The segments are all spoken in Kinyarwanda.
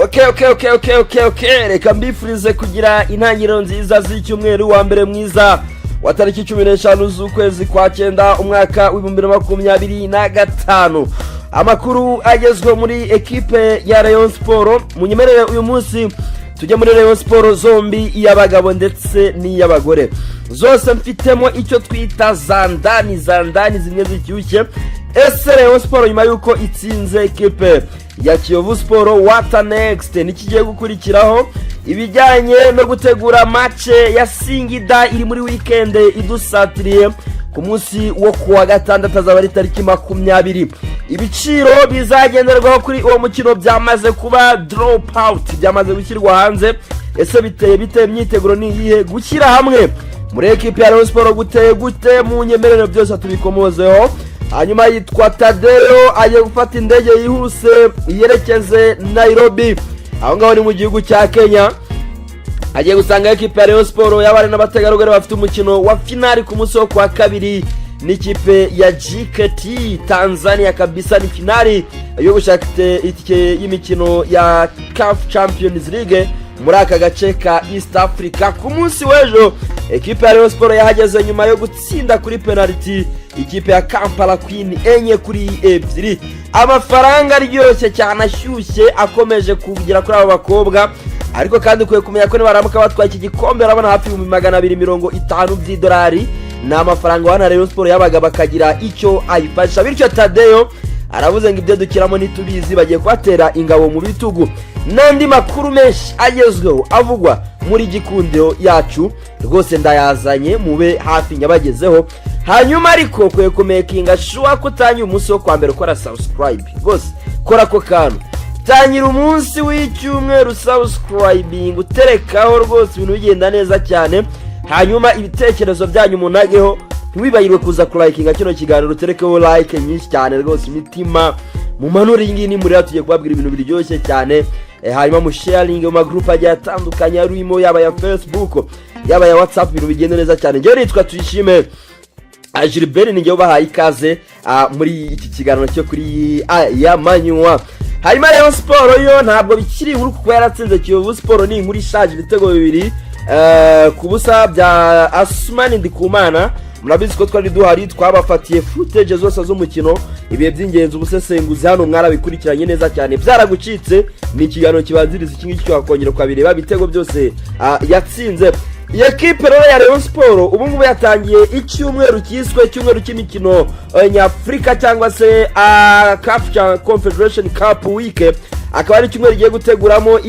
Okay. Reka mbifurize kugira intangiriro nziza z'icyumweru wa mbere mwiza wa tariki 15 z'ukwezi kwa 9 umwaka w'2025. Amakuru agezwe muri equipe ya Rayon Sport. Munyemerere uyu munsi tujye muri Rayon Sport zombi iy'abagabo ndetse n'iy'abagore. Zose mfitemo icyo twita zandani zimwe z'icyushye. Ese Rayon Sport nyuma yuko itsinze equipe ya Kiyovu Sport what next nikigiye gukurikiraho ibijyanye no gutegura match ya Singida iri muri weekend idusatiriye ku munsi wo kuwa gatandatu azaba ari tariki 20. Ibiciro bizagenderwaho kuri uwo mukino byamaze kuba drop out, byamaze gushyirwa hanze. Ese biteye imyiteguro ni iyihe gushyira hamwe muri equipe ya Rayon Sport gute mu nyemerero byose tubikomozeho. Hanyuma yitwa Tadeo agiye gufata indege yihuse yerekeze Nairobi, aho ngaho ni mu gihugu cya Kenya. Agiye gusanga equipe ya Rayon Sport y'abari n'abategarugori bafite umukino wa finali ku munsi wo kwa kabiri n'ikipe ya JKT Tanzania. Kabisa ni finali yo gushaka itike y'imikino ya CAF Champions League muri aka gace ka East Africa. Ku munsi w'ejo equipe ya Rayon Sport yahageze nyuma yo gutsinda kuri penalty ikipe ya Kampala Queen 4-2. Amafaranga aryoshye cyane ashyushye akomeje kugira kuri abo bakobwa, ariko kandi ukwiye kumenya ko nibaramuka batwaye iki gikombe urabona hafi $250 by'idolari na amafaranga wana Rayon Sport yabaga bakagira icyo ayifasha. Bityo Tadeo aravuze ngo ibyo dukiramo nitubizi bagiye kwatera ingabo mu bitugu. Nandi makuru menshi agezweho avugwa muri gikundiro yacu rwose ndayazanye mube hafi nyabagezeho. Hanyuma ariko kwe kumekinga sure kutanya umunsi wo kwa mbere ukora subscribe rwose kora ko kantu tanyira umunsi w'icyumweru subscribing uterekaho rwose ibintu bigenda neza cyane. Hanyuma ibitekerezo byanyu munageho, ntiwibagirwe kuza kulikinga kino kiganiro uterekeho like nyinshi cyane rwose imitima mu manura iyi ni muri atuye kubabwira ibintu biryoshye cyane. Hanyuma mu sharing mu group agiye atandukanye arimo yaba ya Facebook yaba ya WhatsApp, ibintu bigenda neza cyane. Ngiye nitwa Tuyishime Gilbert, ninjye ubahaye ikaze muri iki kiganiro cyo kuri ya manywa. Hanyuma Rayon Sport yo ntabwo bikiri inkuru kuko yaratsinze Kiyovu Sport, ni inkuru ishaje ibitego 2 ku busa bya Asmani Ndikumana. Murabizi ko twari duhari twabafatiye footage zose z'umukino, ibihe by'ingenzi ubusesenguzi hano mwarabikurikiranye neza cyane. Byaragucitse ni ikiganiro kibanziriza iki ngiki twakongera kwabireba ibitego byose yatsinze. Equipe rero ya Rayon Sport ubu ngubu yatangiye icyumweru cyiswe icyumweru cy'imikino nyafrika cyangwa se CAF Confederation Cup Week. Akaba ari icyumweru giye guteguramo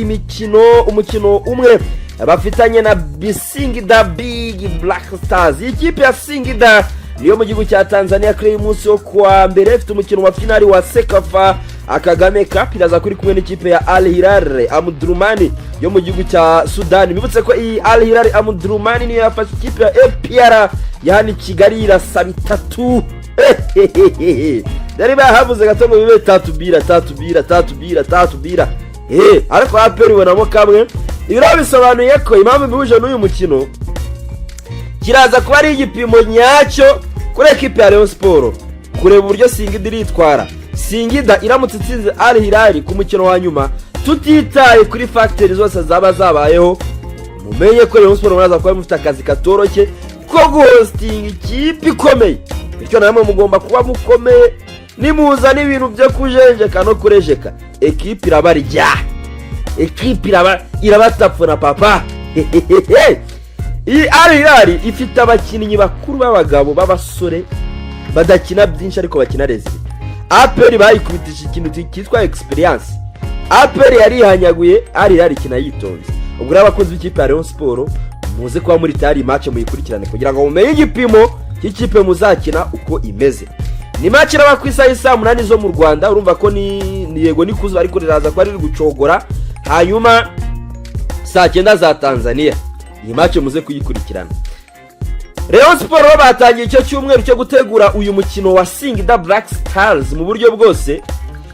umukino umwe bafitanye na Singida Big Black Stars. Ikipe ya Singida niyo mu gihugu cya Tanzania kuri umunsi wo kwa mbere ifite umukino wa finali wa Sekafa Kagame Cup, iraza kuri kumwe n'ikipe ya Al Hilal Omdurman yo mu gihugu cya Sudan. Bibutse ko iyi Al Hilal Omdurman niyo yafashe ikipe ya APR yani Kigali irasaba 3. Dari bahavuze gato ngo bibe 3-2. Ariko APR ibonamo kamwe. Ibiro bisobanuye ko impamvu bihuje n'uyu mukino kiraza kuba ari igipimo nyacyo kuri equipe ya Rayon Sport kureba uburyo Singida iritwara. Singida iramutse itsinze Al Hilal ku mukino wa nyuma, tutitaye kuri factors zose zaba zabayeho, mumenye ko Rayon Sport muraza kuba mufite akazi katoroshye ko guhosting ikipe ikomeye. Bityo namwe mugomba kuba mukomeye nimuza n'ibintu byo kujenjeka no kurejeka. Equipe irabarya, equipe irabatapfuna papa. Iyi Al Hilal ifite abakinnyi bakuru b'abagabo b'abasore badakina byinshi ariko bakina rezi. APR bayikubitisha ikintu cyitwa experience. APR yarihanyaguye, Al Hilal ikina yitonze. Ubwo abakozi b'ikipe ya Rayon Sport muze kuba muri tari match muyikurikirane kugira ngo mumenye igipimo cy'ikipe muzakina uko imeze. Ni match raba ku isaha 8 zo mu Rwanda, urumva ko ni yego ni kuzo ariko riraza kwa riri gucogora. Hanyuma saa 9 za Tanzania iyi match muze kuyikurikirana. Rayon Sport batangiye icyo cyumweru cyo gutegura uyu mukino wa Singida Black Stars mu buryo bwose.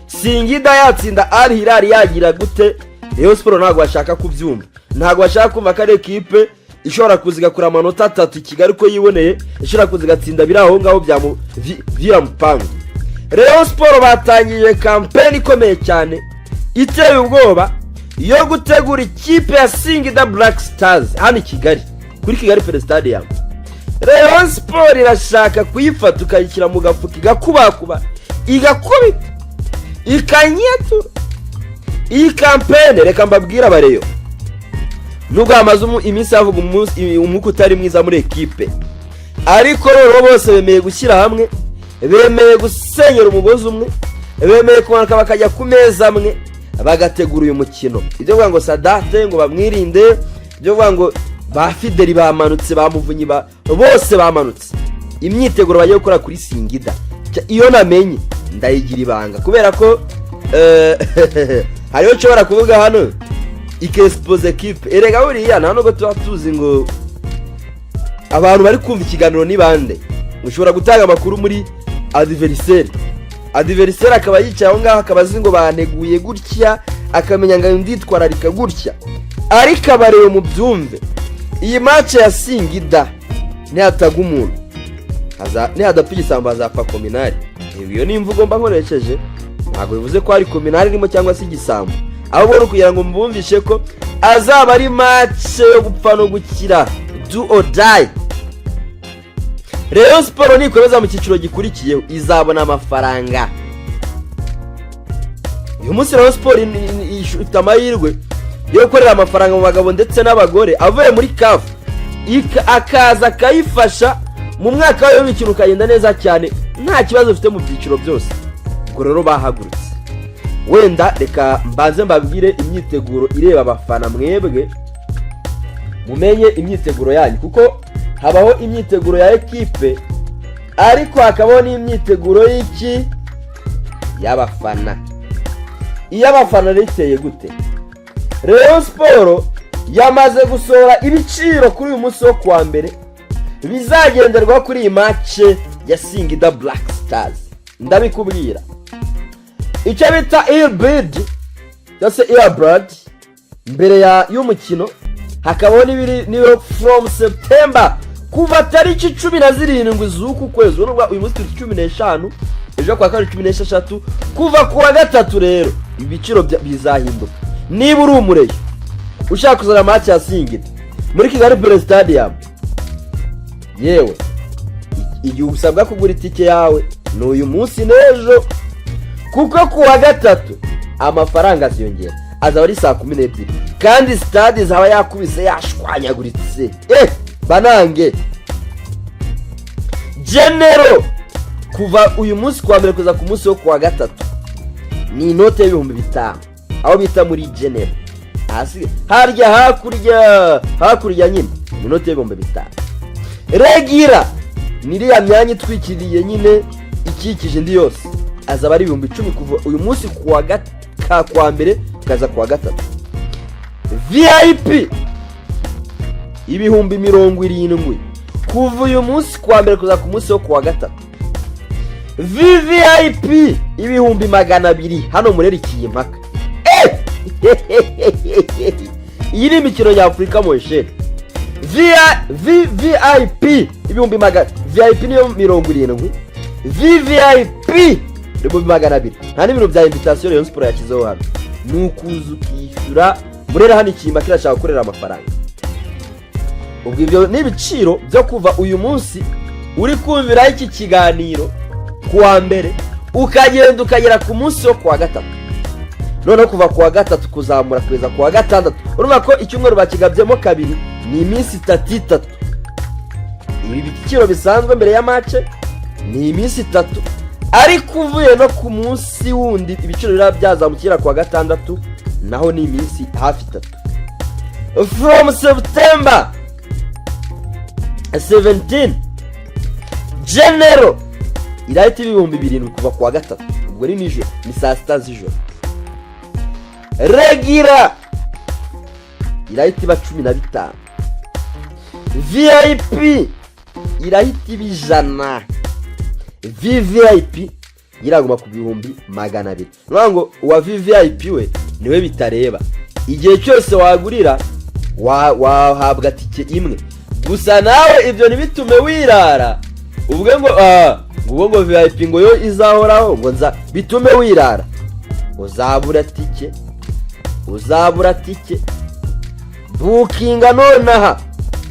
Singida yatsinda Al Hilal yagira gute? Rayon Sport ntabwo bashaka kubyumva, ntabwo bashaka kumva ko ari equipe ishobora kuziga kuri amanota 3 Kigali ko yiboneye, ishobora kuzigatsinda biraho ngaho bya mpango. Rayon Sport batangiye campaign ikomeye cyane iteye ubwoba yo gutegura ikipe ya Singida Black Stars hano i Kigali kuri Kigali Pele Stadium. Rayon Sport irashaka kuyifata ukayishyira mu gafuka igakubakuba igakubita ikanyetura. Iyi campaign reka mbabwira abareyo nubwo hamaze iminsi havuga umwuka utari mwiza muri ekipe, ariko rero bose bemeye gushyira hamwe, bemeye gusenyera umugozi umwe, bemeye kumanuka bakajya ku meza amwe bagategura uyu mukino. Ibyo vuga ngo Sadate ngo bamwirinde, ibyo vuga ngo ba Fideli bamanutse, bamuvunyi bose bamanutse. Imyiteguro bagiye gukora kuri Singida iyo namenye ndayigira ibanga kubera ko hariyo nshobora kuvuga hano ikexpose equipe. Erega buriya nta nubwo tuba tuzi ngo abantu bari kumva ikiganiro ni bande. Ushobora gutanga amakuru muri adversaire akaba yicaye aho ngaho akaba azi ngo baneguye gutya, akamenya ngo nditwararika gutya. Ariko abareye mu byumve iyi match ya Singida ntihataga umuntu ntihadapfa igisambo hazapfa kominari. Iyo ni imvugo mba nkoresheje, ntabwo bivuze ko ari kominari irimo cyangwa se igisambo, ahubwo ni kugira ngo mbumvishe ko azaba ari match yo gupfa no gukira, do or die. Rayon Sport nikomeza mu cyiciro gikurikiyeho izabona amafaranga. Uyu munsi Rayon Sport ifite amahirwe yo gukorera amafaranga mu bagabo ndetse n'abagore avuye muri CAF akaza akayifasha mu mwaka wayo w'imikino ukagenda neza cyane nta kibazo ufite mu byiciro byose. Ubwo rero bahagurutse. Wenda reka mbanze mbabwire imyiteguro ireba abafana mwebwe mumenye imyiteguro yanyu, kuko habaho imyiteguro ya ekipe ariko hakabaho n'imyiteguro y'iki y'abafana. Iy'abafana riteye gute? Rayon Sport yamaze gusohora ibiciro kuri uyu munsi wo kuwa mbere bizagenderwa kuri iyi match ya Singida Black Stars. Ndabikubwira icyo bita earbird cyose earbird mbere y'umukino, hakabaho n'ibiro from September kuva tariki 17 z'uku kwezi. Uyu munsi 15 ejo kwa 16 kuva kuwa gatatu. Rero ibiciro bizahinduka. Niba uri umureyo ushaka kuzana match ya Singida muri Kigali Pele Stadium, yewe igihe usabwa kugura itike yawe ni uyu munsi n'ejo, kuko kuwa gatatu amafaranga aziyongera, azaba ari saa 12 kandi stade zaba yakubise yashwanyaguritse. Banange Genero kuva uyu munsi kwa mbere kuza ku munsi wo kuwa gatatu ni inote y'ibihumbi 5 aho bita muri Genero. Harya hakurya nyine inote y'ibihumbi 5. Regira niriya myanya itwikiriye nyine ikikije indi yose azaba ari 10,000 kuva uyu munsi kwa mbere kaza kuwa gatatu. VIP ibihumbi 70 kuva uyu munsi kwa mbere kuza ku munsi wo kuwa gatatu. VVIP ibihumbi 200 hano murerikiye impaka. Iyi ni imikino ya Afrika moshe. VIP ibihumbi 100, VIP niyo 70, VVIP ibihumbi 200. Nta n'ibintu bya invitation Rayon Sport yakizeho hano, nukuza ukishyura murera hano ikimba kirashaka gukorera amafaranga. Ubwo ibyo n'ibiciro byo kuva uyu munsi uri kumvira iki kiganiro kuwa mbere ukagenda ukagera ku munsi wo kuwa gatatu. None kuva kuwa gatatu kuzamura kweza kuwa gatandatu, urumva ko icyumweru bakigabyemo kabiri ni iminsi 3. Ibi biciro bisanzwe mbere ya match ni iminsi 3, ariko uvuye no ku munsi wundi ibiciro birabyazamukira kuwa gatandatu naho ni iminsi hafi 3. From September 17 Genero irahita ibihumbi 7 kuva kuwa gatatu. Ubwo ari nijoro, ni saa 6 z'ijoro. Regira irahita iba 15. VIP irahita iba 100. VVIP iraguma ku bihumbi 200. Nwango wa VVIP we niwe bitareba, igihe cyose wagurira wahabwa tike imwe gusa. Nawe ibyo nibitume wirara ubwe ngo VIP ngo yo izahoraho ngo bitume wirara, uzabura tike uzabura tike. Bookinga nonaha,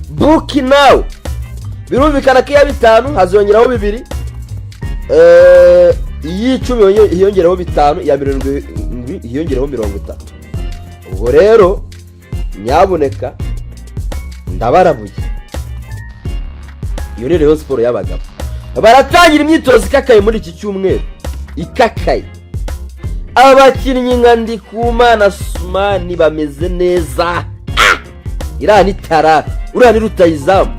book now. Birumvikana ko iya 5 hazongeraho 2, iyi 10 hiyongeraho 5, iya 70 hiyongeraho 30. Ubwo rero nyaboneka ndabarabuye. Iyo ni Rayon Sport y'abagabo. Baratangira imyitozo ikakaye muri iki cyumweru. Ikakaye. Abakinnyi nka Ndikumana Sumani bameze neza. Irani tara, urani rutayizamu.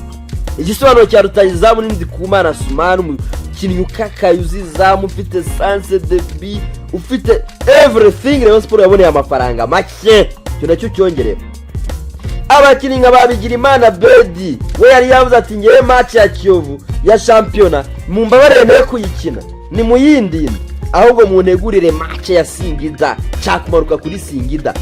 Igisobanuro cya rutayizamu ni Ndikumana Sumani, umukinnyi ukakaye uzizamu, ufite sense de vie, ufite everything. Rayon Sport yaboneye amafaranga make. Cyo nacyo cyongerewe. Abakinnyi nka Babigirimana Bedi we yari yavuze ati ngewe match ya Kiyovu ya championa mumbabarire nayo kuyikina ni muyindi, ahubwo muntegurire match ya Singida cyakumaruka kuri Singida.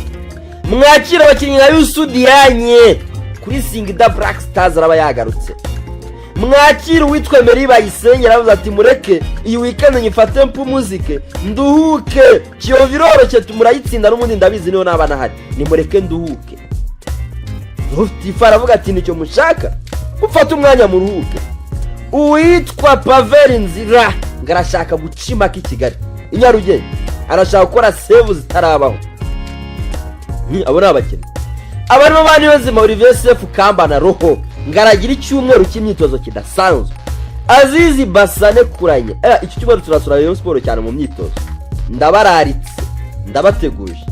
Mwakira abakinnyi nka Yusudianye kuri Singida Black Stars araba yagarutse. Mwakira witwe Meri Bayisenge yaravuze ati mureke iyi weekend nyifate mpu muzike nduhuke, Kiyovu iroroshye tumurayitsinda n'umundi ndabizi niyo nabana hari, ni mureke nduhuke. Ruftifa aravuga ati nicyo mushaka ufata umwanya muruhuke. Uwitwa Paveri Nzira ngarashaka gucima k'Ikigali Inyarugenge, arashaka gukora save zitarabaho. Abona abakinnyi abantu bani bazima Olivier Sefu Kamba na Roho ngaragira icyumweru cy'imyitozo kidasanzwe. Azizi Basane kuranye iki cyumweru turasura Rayon Sport cyane mu myitozo. Ndabararitse ndabateguje.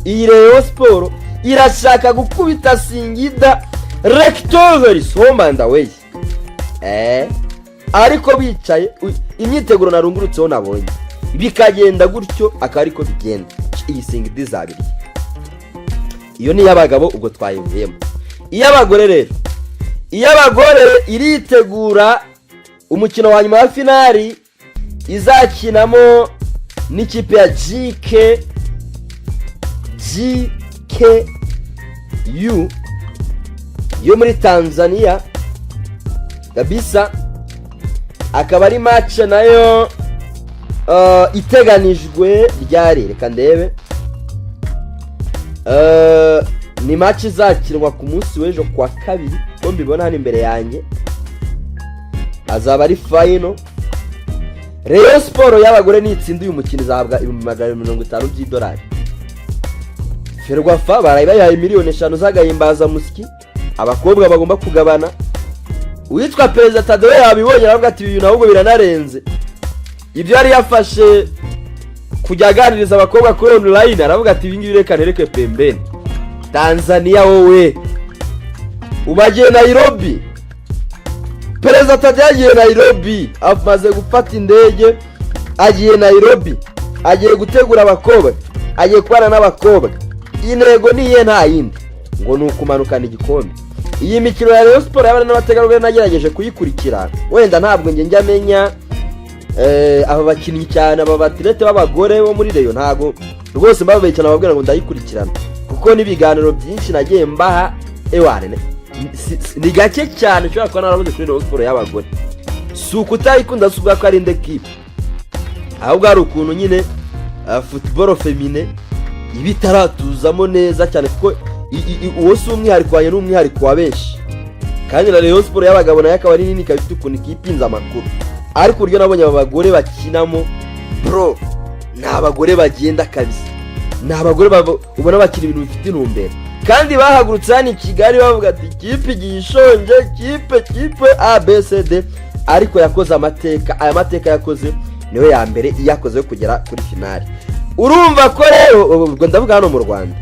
Iyi Rayon Sport irashaka gukubita Singida Rectovers home and away. Ariko bicaye imyiteguro narungurutseho nabonye bikagenda gutyo akariko bigenda. Iyi Singida izabiri. Iyo ni y'abagabo ubwo twayivuyemo. Iy'abagore rero, iy'abagore iritegura umukino wa nyuma wa finali izakinamo n'ikipe ya GKU yo muri Tanzania kabisa. Akaba ari match nayo iteganijwe ryari, reka ndebe. Ni match izakinwa ku munsi w'ejo kwa 2 ko mbibona hano imbere yanjye. Azaba ari final. Rayon Sport y'abagore nitsinda uyu mukino izahabwa $50,000 by'idolari. Ferwafa barayibaye $5,000,000 zagahimbaza musiki. Abakobwa bagomba kugabana. Uwitwa Perezida Tadeo yabibonye aravuga ati ibi nahubwo biranarenze. Ibyo yari yafashe kujya aganiriza abakobwa kuri online aravuga ati ibi ngibi reka nereke pembeni. Tanzania wowe ubagiye Nairobi. Perezida Tadeo agiye Nairobi, amaze gufata indege agiye Nairobi, agiye gutegura abakobwa, agiye kubana n'abakobwa. Intego niye nta yindi ngo nukumanukana igikombe. Iyi mikino ya Rayon Sport y'abana n'abategarugori nagerageje kuyikurikira, wenda ntabwo njya menya aba bakinnyi cyane aba batlete b'abagore bo muri Rayon, ntago rwose mbabaye cyane ababwira ngo ndayikurikirana kuko nibiganiro byinshi nagiye mbaha ewane ni gake cyane cyo akora narabuze kuri Rayon Sport y'abagore. Suku utayikunda subwa ko ari inde kipe, ahubwo ari ukuntu nyine football féminin ibitaratuzamo neza cyane kuko uwo si umwihariko wanye n'umwihariko wa benshi, kandi na Rayon Sport y'abagabo nayo akaba ari nini kabifite ukuntu ikipinza amakuru. Ariko uryo nabonye abagore bakinamo bro, ni abagore bagenda kabisa, ni abagore ubona bakina ibintu bifite intumbero, kandi bahagurutse hano i Kigali bavuga ati kipe igishonje, kipe ABCD, ariko yakoze amateka. Aya mateka yakoze niwe ya mbere iyakoze yo kugera kuri finali. Urumva ko rero ubwo ndavuga hano mu Rwanda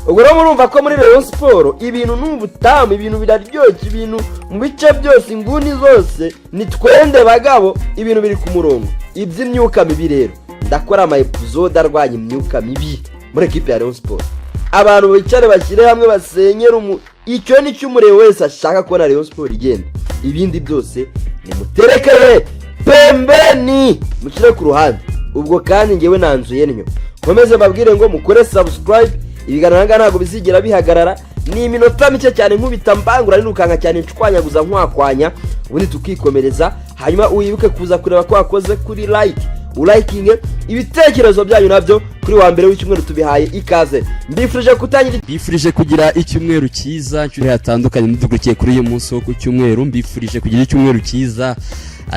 ubwo rero murumva ko muri Rayon Sport ibintu n'ubutamu, ibintu biraryoshye, ibintu mu bice byose, inguni zose ni twende bagabo, ibintu biri ku murongo. Iby'imyuka mibi rero ndakora ama episode arwanya imyuka mibi muri equipe ya Rayon Sport. Abantu bicare bashyire hamwe basenyera icyo ni cyo umurebe wese ashaka kubona Rayon Sport igenda. Ibindi byose ni muterekere pembeni mukire ku ruhande. Ubwo kandi ngewe nanzuye nyo komeze babwire ngo mukore subscribe. Ibiganiro ntago bizigera bihagarara, ni iminota mike cyane nkubita mbangura n'ukanga cyane ncwanyaguza nkwakwanya, ubundi tukikomereza. Hanyuma uyibuke kuza kureba ko wakoze kuri like, ulakinge ibitekerezo byanyu nabyo kuri wa mbere w'icyumweru tubihaye ikaze. Mbifurije kugira icyumweru cyiza nshyuri hatandukanye mudugukiye kuri uyu munsi wo ku cyumweru. Mbifurije kugira icyumweru cyiza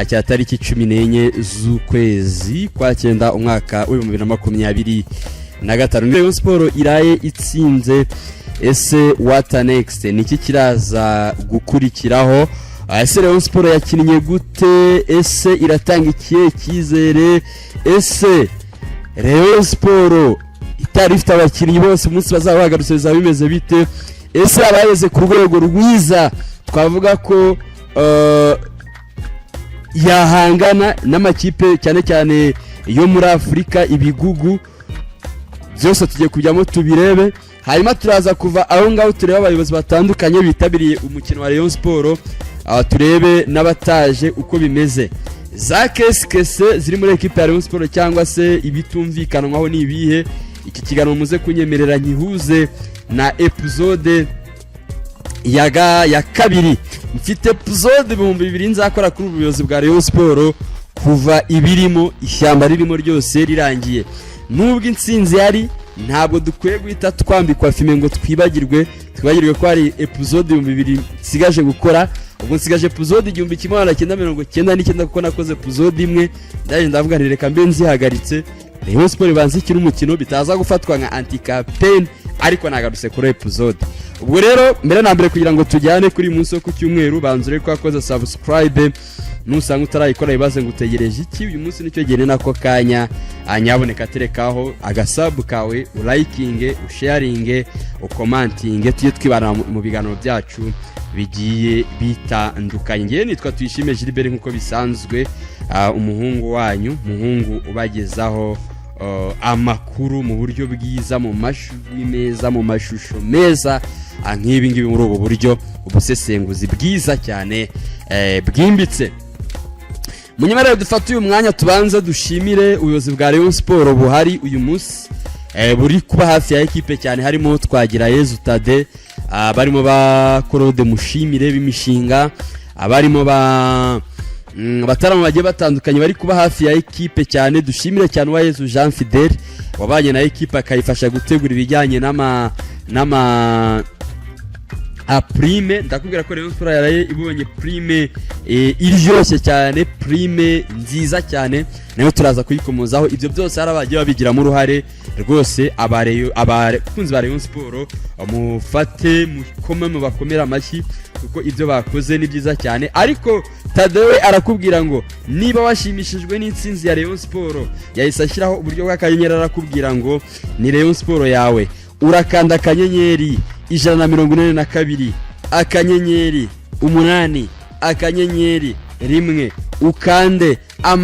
cya tariki 14 z'ukwezi kwa 9 umwaka wa 2025. Rayon Sport iraye itsinze. Ese what next? Niki kiraza gukurikiraho? Ese Rayon Sport yakinnye gute? Ese iratanga ikihe cyizere? Ese Rayon Sport itari ifite abakinnyi bose umunsi bazaba bagarutse bizaba bimeze bite? Ese abayeze ku rwego rwiza twavuga ko yahangana n'amakipe cyane cyane yo muri Afrika ibigugu? Byose tugiye kujyamo tubirebe. Hanyuma turaza kuva aho ngaho tureba abayobozi batandukanye bitabiriye umukino wa Rayon Sport, turebe n'abataje uko bimeze. Za kese ziri muri equipe ya Rayon Sport cyangwa se ibitumvikanwaho ni ibihe? Iki kiganiro muze kunyemerera nyihuze na episode ya kabiri. Mfite episode 2000 nzakora kuri ubuyobozi bwa Rayon Sport kuva ibirimo ishyamba ririmo ryose rirangiye. Nubwo intsinzi yari, ntabwo dukwiye guhita twambikwa filime ngo twibagirwe ko hari episode 2000 sigaje gukora. Ubwo nsigaje episode 1999 kuko nakoze episode imwe ndaje ndavuga nti reka mbe nzihagaritse Rayon Sport banzikira umukino bitaza gufatwa nka anti-campaign, ariko nagarutse kuri episode. Ubwo rero mbere na mbere kugira ngo tujyane kuri munsi wo ku cyumweru banzure ko akoze subscribe. Nusanga utarayikora ibaze ngutegereje iki? Uyu munsi nicyo gene nako kanya anyaboneka terekaho agasub kawe, ulikinge, usharinge, ukomantinge, tujye twibana mu biganiro byacu bigiye bitandukanye. Ngiye nitwa Tuyishime Gilbert nkuko bisanzwe, umuhungu wanyu, umuhungu ubagezaho amakuru mu buryo bwiza, mu mashuri meza, mu mashusho meza, nk'ibi ngibi muri ubu buryo ubusesenguzi bwiza cyane bwimbitse. Munyemerere dufate uyu mwanya tubanza dushimire ubuyobozi bwa Rayon Sport buhari uyu munsi, buri kuba hafi ya equipe cyane, harimo Twagirayezu Tade, barimo ba Claude Mushimire b'imishinga, abarimo batarama bagiye batandukanye bari kuba hafi ya equipe cyane. Dushimire cyane Uwayezu Jean Fidel wabanye na equipe akayifasha gutegura ibijyanye n'ama prime. Ndakubwira ko Rayon Sport yaraye ibonye prime iryoshye cyane, prime nziza cyane, nayo turaza kuyikomozaho. Ibyo byose harabagiye babigiramo uruhare rwose. Abakunzi ba Rayon Sport mufate mukome mu bakomera amashyi kuko ibyo bakoze ni byiza cyane. Ariko Tadewe arakubwira ngo niba washimishijwe n'intsinzi ya Rayon Sport, yahise ashyiraho uburyo bw'akanyenyeri, arakubwira ngo ni Rayon Sport yawe. Urakanda akanyenyeri 142 akanyenyeri 8 akanyenyeri 1 ukande 2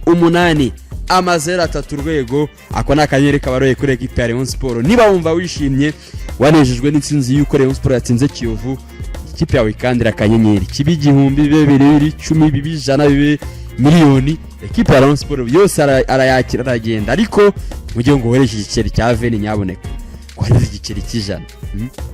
8 3 urwego. Ako na akanyenyeri kabaroye kuri equipe ya Rayon Sport. Niba wumva wishimye wanejejwe n'intsinzi y'uko Rayon Sport yatsinze Kiyovu, ikipe yawe ikandira akanyenyeri kibi 1000 210 100 miliyoni, equipe ya Rayon Sport yose arayakira aragenda. Ariko mugiye ngo wohereje igiceri cya veni nyaboneka kwariza igiceri cy'ijana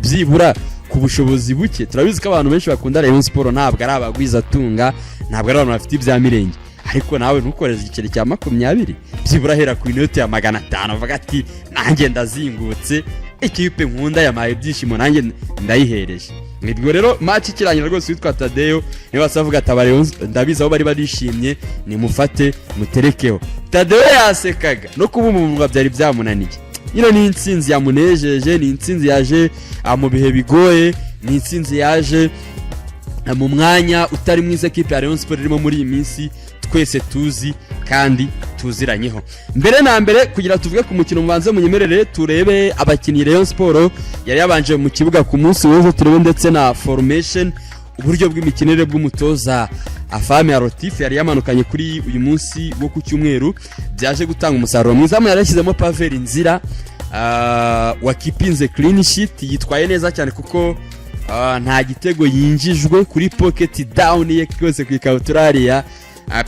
byibura ku bushobozi buke. Turabizi ko abantu benshi bakunda Rayon Sport ntabwo ari abagwiza tunga, ntabwo ari abantu bafite ibya mirenge, ariko nawe ntukoreze igiceri cya 20 byibura hera ku inote ya 500 avuga ati nanjye ndazingutse, equipe nkunda yamaye byishimo nanjye ndayihereje. Nibwo rero match ikirangira rwose witwa Tadeyo niba asavuga Rayon ndabiza aho bari barishimye, nimufate muterekeho. Tadeyo yasekaga no kuba umuntu byari byamunaniye. Ino ni intsinzi yamunejeje, ni intsinzi yaje mu bihe bigoye, ni intsinzi yaje mu mwanya utari mwiza equipe ya Rayon Sport irimo muri iyi minsi twese tuzi kandi tuziranyeho. Mbere na mbere kugira tuvuge ku mukino mubanze munyemerere turebe abakinnyi Rayon Sport yari yabanje mu kibuga ku munsi w'ejo, turebe ndetse na formation, uburyo bw'imikinire bw'umutoza Afame Arotif yari yamanukanye kuri uyu munsi wo ku cyumweru, byaje gutanga umusaruro mwiza. Mu yarashyizemo Pavel Nzira wakipinze clean sheet, yitwaye neza cyane kuko nta gitego yinjijwe kuri pocket down ye kose ku ikabuturariya.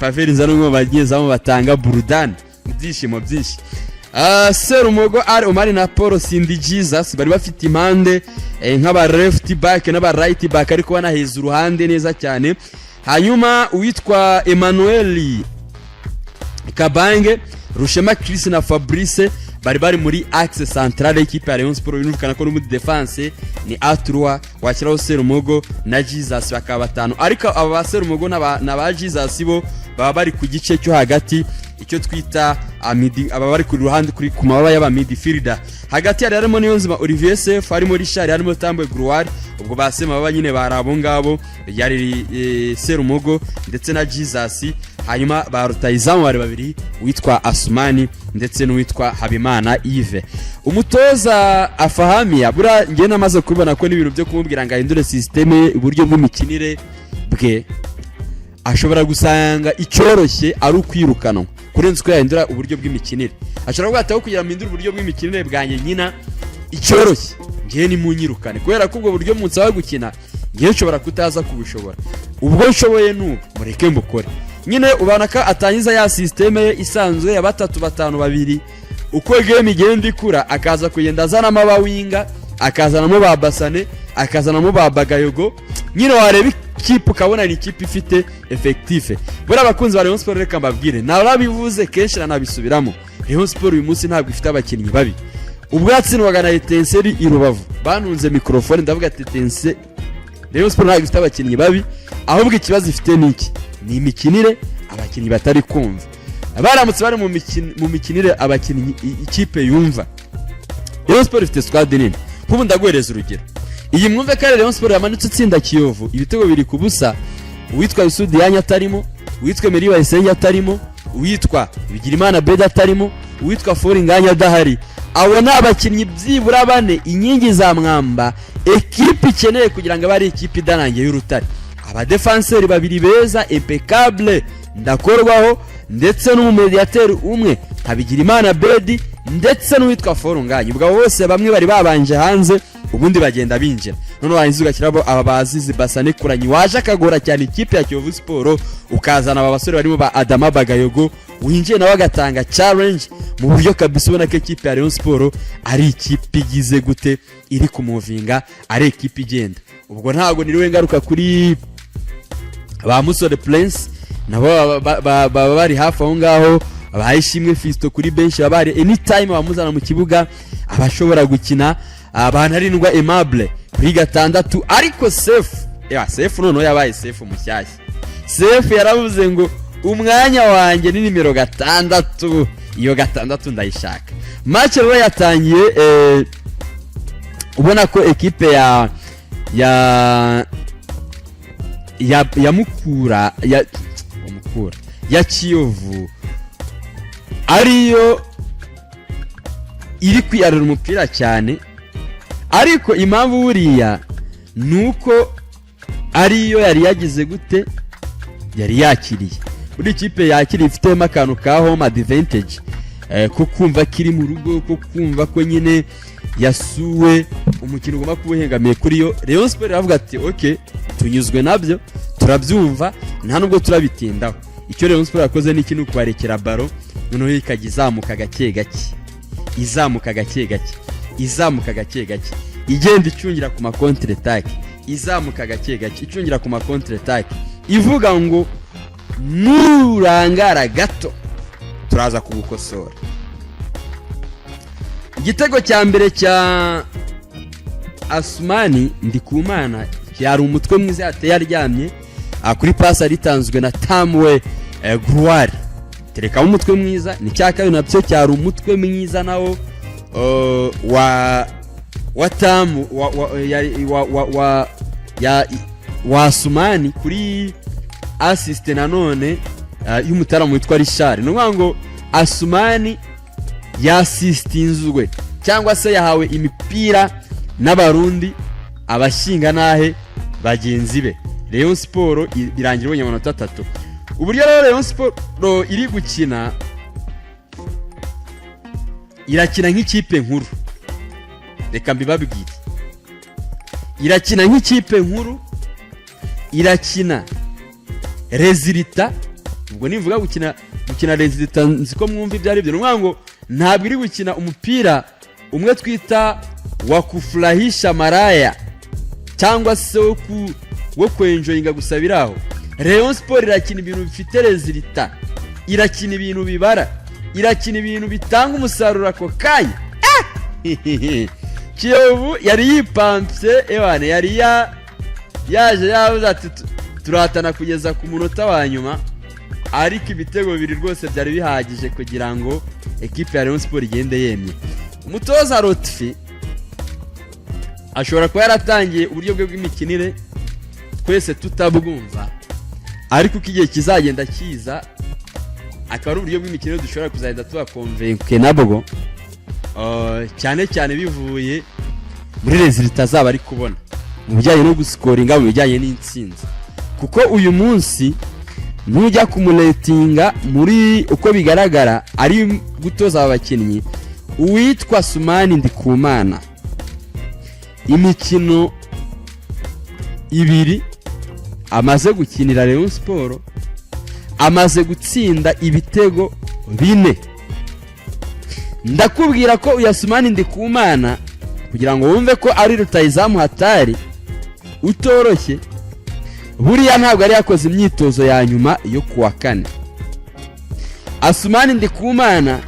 Pavel Nzira n'umwe bagezamo batanga Burudani byishimo byinshi. Serumogo ari Omar na Paul Sindi Jesus bari bafite impande nk'aba left back n'aba right back ariko banaheza uruhande neza cyane. Hanyuma uwitwa Emmanuel Kabange Rushema Chris na Fabrice bari muri axe centrale y'ikipe ya Rayon Sport. Binumvikana ko muri defense ni A3 wakiraho Serumogo na Jesus bakaba batanu, ariko aba ba Serumogo na ba Jesus bo baba bari ku gice cyo hagati, icyo twita aba bari ku ruhande kuri ku mababa y'aba midfielder. Hagati yari harimo Niyonzima Olivier Sef, harimo Richard, harimo Tambwe Gloire, ubwo basema baba nyine barabo ngabo yari Serumogo ndetse na Jesus. Hanyuma ba rutayizamu bari babiri, witwa Asumani ndetse n'uwitwa Habimana Yves. Umutoza Afahamia bura ngiye namaze kubona ko n'ibintu byo kumubwira ngo ahindure systeme uburyo bw'imikinire bwe, ashobora gusanga icyoroshye ari ukwirukanwa kurenza ko yahindura uburyo bw'imikinire. Ashobora gutaho kugira amindura uburyo bw'imikinire bwanye nyina icyoroshye ngiye ni munyirukane, kubera ko ubwo buryo munsaba gukina ngiye nshobora kutaza kubishobora. Ubwo nshoboye n'ubu mureke mbukore nyine. Ubana ka atangiza ya systeme ye isanzwe ya 3-5-2 uko game igenda ikura, akaza kugenda azana amabawinga, akazanamo ba Basane, akazanamo ba Bagayogo. Nyine wareba ikipe ukabona ni ikipe ifite effective. Bura abakunzi ba Rayon Sport reka mbabwire, narabivuze kenshi nanabisubiramo, Rayon Sport uyu munsi ntabwo ifite abakinnyi babi. Ubwatsinwaga na Etenseri i Rubavu banunze microphone ndavuga ati Etense Rayon Sport ntabwo ifite abakinnyi babi, ahubwo ikibazo ifite niki ni imikinire, abakinnyi batari kumva. Abaramutse bari mu mikinire abakinnyi ikipe yumva. Rayon Sport ifite squad nini. Kubu ndagwereza urugero, iyi mwumve kare Rayon Sport yamanutse itsinda Kiyovu ibitego biri kubusa, uwitwa Yusudi Yanya atarimo, uwitwa Meriwa Isenge atarimo, uwitwa Bigirimana Beda atarimo, uwitwa Foringanya adahari. Abo ni abakinnyi byibura bane inkingi za mwamba ekipe ikeneye kugira ngo bari ikipe idanangiye y'urutare. Aba defenseur babiri beza impeccable ndakorwaho, ndetse n'umumediateur umwe Habigirimana Bedi ndetse n'uwitwa Forunganye. Ubwo bose bamwe bari babanje hanze ubundi bagenda binjira. None wahinzuga kirabo aba bazizi Basane Kuranyi waje akagora cyane ikipe ya Kiyovu Sport, ukazana aba basore barimo ba Adama Bagayogo, winjiye nawe agatanga challenge mu buryo kabisa ubona ko ikipe ya Rayon Sport ari ikipe igize gute iri kumuvinga, ari ikipe igenda. Ubwo ntago niriwe ngaruka kuri ba Musore Prince nabo bari hafi aho ngaho, abahishimwe Fisto kuri bench babari anytime bamuzana mu kibuga abashobora gukina. Abantu arindwa Aimable kuri 6, ariko Sefu noneho yabaye Sefu mushyashya. Sefu yaravuze ngo umwanya wanjye ni nimero 6, iyo 6 ndayishaka. Match rero yatangiye ubona ko ekipe ya Mukura ya Kiyovu ariyo iri kwiyarura umupira cyane, ariko impamvu buriya nuko ariyo yari yagize gute yari yakiriye. Buri kipe yakiriye ifitemo akantu ka home advantage, ko kumva kiri mu rugo, ko kumva ko nyine yasuwe umukino ugomba kubuhengamiye kuri yo. Rayon Sport iravuga ati okay tunyuzwe nabyo turabyumva nta nubwo turabitindaho. Icyo Rayon Sport yakoze ni ikintu kwarekera baro noneho ikagizamuka gake gake, izamuka gake gake, izamuka gake gake, igenda icungira ku ma contre attaque, izamuka gake gake icungira ku ma contre attaque, ivuga ngo nurangara gato turaza kugukosora. Igitego cya mbere cya Asumani Ndikumana yari umutwe mwiza yateye aryamye kuri pass aritanzwe na Tamwe Gloire, tereka umutwe mwiza. Ni cyaka nabyo cyari umutwe mwiza nawo wa Tamu wa Asumani kuri assist nanone y'umutaramu witwa Richard. No ngo Asumani yasistinzwe cyangwa se yahawe imipira n'abarundi abashinga nahe bagenzi be. Rayon Sport irangira ubonye amanota 3. Uburyo rero Rayon Sport iri gukina, irakina nk'ikipe nkuru, reka mbibabwire, irakina nk'ikipe nkuru, irakina resultat. Ubwo nivuga gukina resultat nziko mwumva ibyo ari byo. No ngo ntabwo iri gukina umupira umwe twita wa kufurahisha maraya cyangwa se wo kwenjoyinga gusabiraho. Rayon Sport irakina ibintu bifite resultat, irakina ibintu bibara, irakina ibintu bitanga umusaruro ako kanya. Kiyovu yari yipampye ewane, yari yaje yavuze ati turahatana kugeza ku munota wa nyuma, ariko ibitego bibiri rwose byari bihagije kugira ngo ekipe ya Rayon Sport igende yemye. Umutoza Lotfi ashobora kuba yaratangiye uburyo bwe bw'imikinire twese tutabwumva, ariko uko igihe kizagenda kiza akaba ari uburyo bw'imikinire dushobora kuzagenda tubakonvenke nabwo, cyane cyane bivuye muri resultat zaba ari kubona mu bijyanye no guscoringa, mu bijyanye n'intsinzi. Kuko uyu munsi nujya kumuletinga muri uko bigaragara ari gutoza abakinnyi, uwitwa Asumani Ndikumana imikino 2 amaze gukinira Rayon Sport, amaze gutsinda ibitego 4. Ndakubwira ko uyu Asumani Ndikumana kugira ngo wumve ko ari rutayizamu hatari utoroshye, buriya ntabwo ari yakoze imyitozo ya nyuma yo kuwa 4. Asumani Ndikumana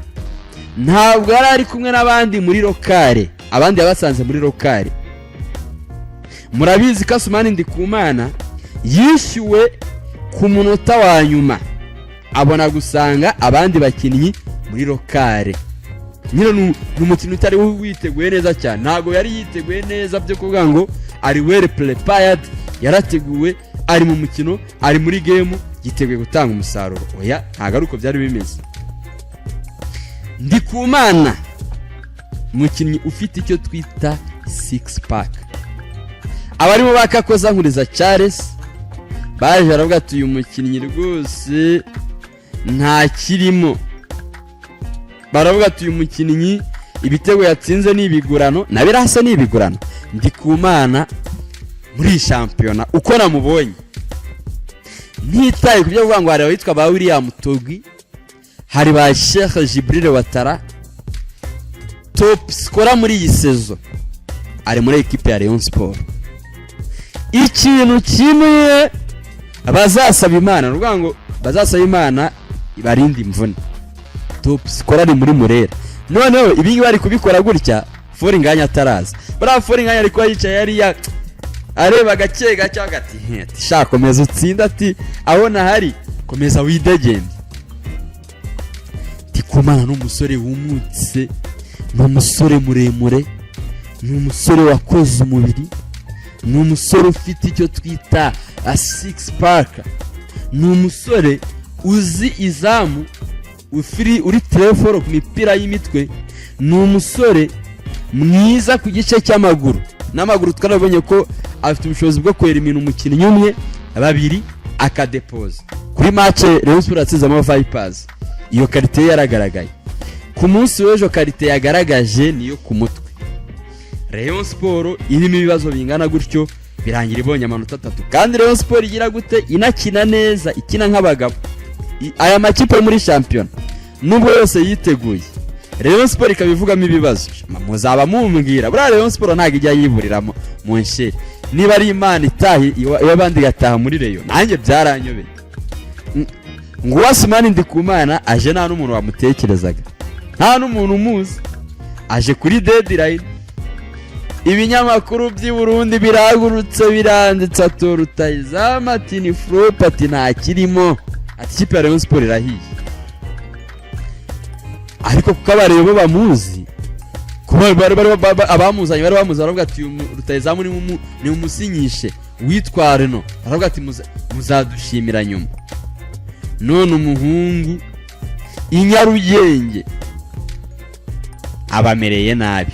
ntabwo yari ari kumwe n'abandi muri lokale, abandi yabasanze muri lokale. Murabizi ko Asumani Ndikumana yishyuwe ku munota wa nyuma, abona gusanga abandi bakinnyi muri lokale. Nyine n'umukino utari witeguye neza cyane, ntabwo yari yiteguye neza byo kuvuga ngo ari well prepared, yarateguwe, ari mu mukino, ari muri game, yiteguye gutanga umusaruro. Oya, ntabwo ari uko byari bimeze. Ndikumana umukinnyi ufite icyo twita 6 pack. Abarimo bakakoza nkuriza Charles baje baravuga ati uyu mukinnyi rwose nta kirimo, baravuga ati uyu mukinnyi ibitego yatsinze ni ibigurano, nabirasa ni ibigurano. Ndikumana muri shampiyona uko namubonye, ntitaye kubyo kuvuga ngo hari abitwa ba William Togi, hari ba Sheikh Jibril Watara, top scorer muri iyi sezo ari muri equipe ya Rayon Sport. Ikintu kimwe bazasaba Imana, ruvuga ngo bazasaba Imana ibarinde imvune, top scorer ari muri Murera. Noneho ibingi bari kubikora gutya Foringanya ataraza, bra Foringanya ariko yicaye yari areba gake gake agati sha komeza utsinda, ati abona hari komeza widegende. Ndikumana n'umusore wumutse, n'umusore muremure, n'umusore wakoze umubiri, n'umusore ufite icyo twita a 6 pack, n'umusore uzi izamu, uri teleforo ku mipira y'imitwe, n'umusore mwiza ku gice cy'amaguru. N'amaguru twarabonye ko afite ubushobozi bwo kwera imintu umukinnyi umwe 2 akadepoza. Kuri match Rayon Sport yatsizamo Vipers, iyo karite yaragaragaye. Ku munsi w'ejo karite yagaragaje niyo ku mutwe. Rayon Sport irimo ibibazo bingana gutyo birangira ibonye amanota 3, kandi Rayon Sport igira gute inakina neza, ikina nk'abagabo. Aya makipe muri champion nubwo yose yiteguye, Rayon Sport ikabivugamo ibibazo, muzaba mumbwira bura Rayon Sport ntago ijya yiburiramo mu nsheri. Niba ari Imana itahi yabandi gataha muri Rayon, nanjye byaranyobeye. Ngo Asumani Ndikumana aje nta n'umuntu wamutekerezaga, nta n'umuntu umuzi, aje kuri deadline. Ibinyamakuru by'i Burundi biragurutse biranditse ati rutayizamu ati ni flop, ati nta kirimo, ati ikipe ya Rayon Sport irahiye. Ariko kuko abarebo bamuzi, kuba abamuzanye bari bamuzi, baravuga ati rutayizamu ni umusinyishe witwa Reno, baravuga ati muzadushimira nyuma. None umuhungu Inyarugenge abamereye nabi.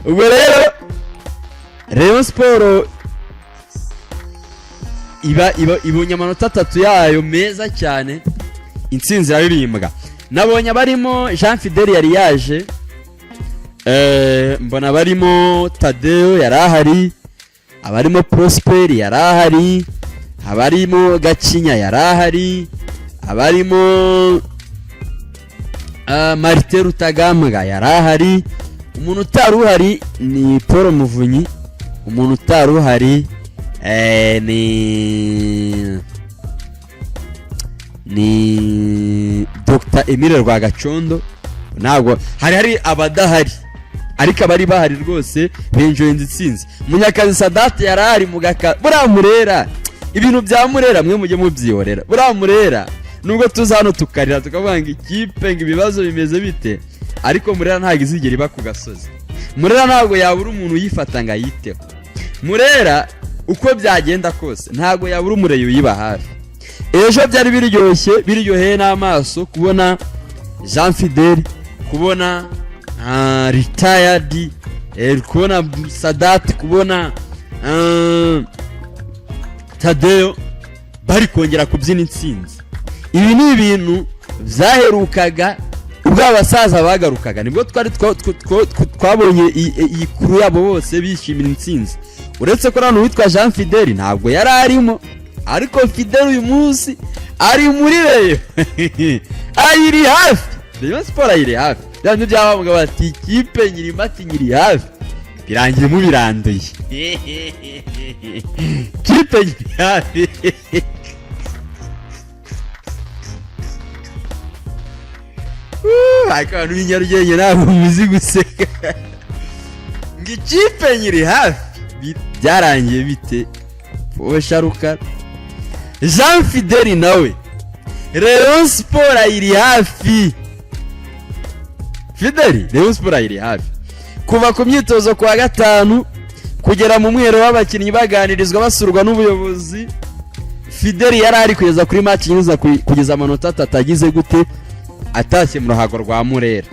Ubwo rero Rayon Sport ibonye amanota 3 yayo meza cyane, intsinzi yaririmbwa. Nabonye barimo Jean Fidel yari yaje, mbona barimo Tadeo yarahari, abarimo Prosper yarahari, abarimo Gacinya yarahari, abarimo Martin Rutagambwa yarahari. Umuntu utaruhari ni Paul Muvunyi, umuntu utaruhari ni Dr Emile Rwagacondo. Ntabwo hari abadahari, ariko abari bahari rwose benjoye nzitsinze. Munyakazi Sadate yarari mugaka buriya Murera, ibintu bya Murera mwe mujye mubyihorera. Buriya Murera nubwo tuza hano tukarira tukavuga ngo ikipe ngo ibibazo bimeze bite, ariko Murera ntabwo izigera iba ku gasozi. Murera ntabwo yabura umuntu uyifata ngo ayiteho. Murera uko byagenda kose ntabwo yabura umureyo uyiba hafi. Ejo byari biryoheye n'amaso kubona Jean Fidel, kubona retired, kubona Sadat, kubona Tadeo bari kongera kubyina intsinzi. Ibi ni ibintu byaherukaga ubwo abasaza bagarukaga, nibwo twabonye iyi kuru yabo bose bishimira intsinzi. Uretse ko hano witwa Jean Fidel ntabwo yari arimo, ariko Fidel uyu munsi ari muri Rayon ayiri hafi. Rayon Sport ayiri hafi. Byanyu byabavuga bati ikipe nyiri mati nyiri hafi, birangiye mu biranduye. Kipe nyiri hafi. Akantu b'inyarugenge ntabwo muzi guseka. Ikipe nyiri hafi byarangiye bite? Posharuka Jean Fidel nawe Rayon Sport ayiri hafi. Fidel Rayon Sport ayiri hafi kuva ku myitozo kwa gatanu kugera mu mwero w'abakinnyi baganirizwa basurwa n'ubuyobozi. Fidel yari ari kugeza kuri match nyuza kugeza amanota atagize gute atashye mu ruhago rwa Murera.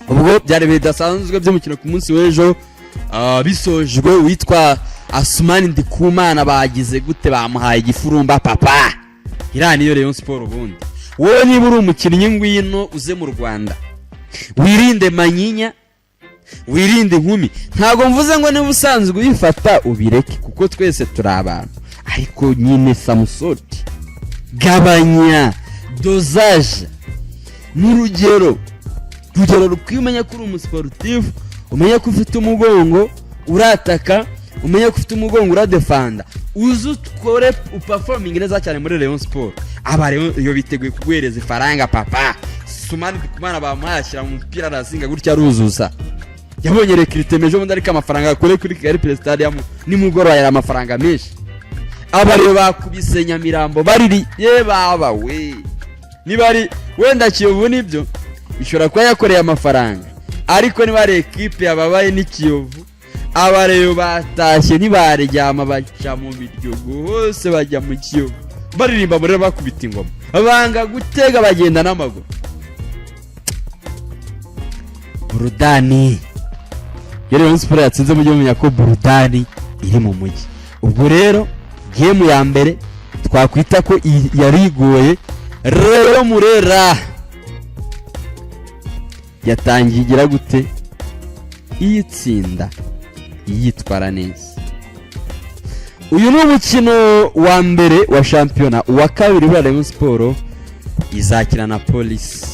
Ubwo byari bidasanzwe by'umukino ku munsi w'ejo, bisojwe witwa Asumani Ndikumana bagize gute bamuhaye igifurumba papa. Irani yo Rayon Sport ubundi. Wowe niba uri umukinnyi ngwino uze mu Rwanda, wirinde manyinya, wirinde inkumi. Ntago mvuze ngo niba usanzwe uyifata ubireke kuko twese turi abantu, ariko nyine samusoti gabanya dosage n'urugero rukwimenya ko uri umusportif, umenya ko ufite umugongo urataka, umenya ko ufite umugongo uradefanda, uzukore uperforming neza cyane muri Rayon Sport. Aba rero iyo biteguye kuguhereza ifaranga papa. Sumani Kumana bamuhashyira mu mupira arazinga gutya aruzuza. Yabonye recruitment ejo bundi ariko amafaranga akore kuri KRP Stadium nimugoroba yari amafaranga menshi. Aba rero bakubise Nyamirambo bariri baba we. Nibari wenda Kiyovu nibyo ishobora kuba yakoreye amafaranga, ariko niba ari equipe yababaye ni Kiyovu, aba rero batashye nibaryama baca mu biryogo hose bajya mu Kiyovu baririmba muri bakubita ingoma banga gutega bagenda n'amaguru. Burudani Rayon Sport yatsinze mu gihe menya ko Burudani iri mu mujyi. Ubwo rero game ya mbere twakwita ko yarigoye. Rero Murera yatangiye igira gute iyitsinda yitwara neza. Uyu ni umukino wa mbere wa shampiyona. Uwa kabiri wa Rayon Sport izakina na Police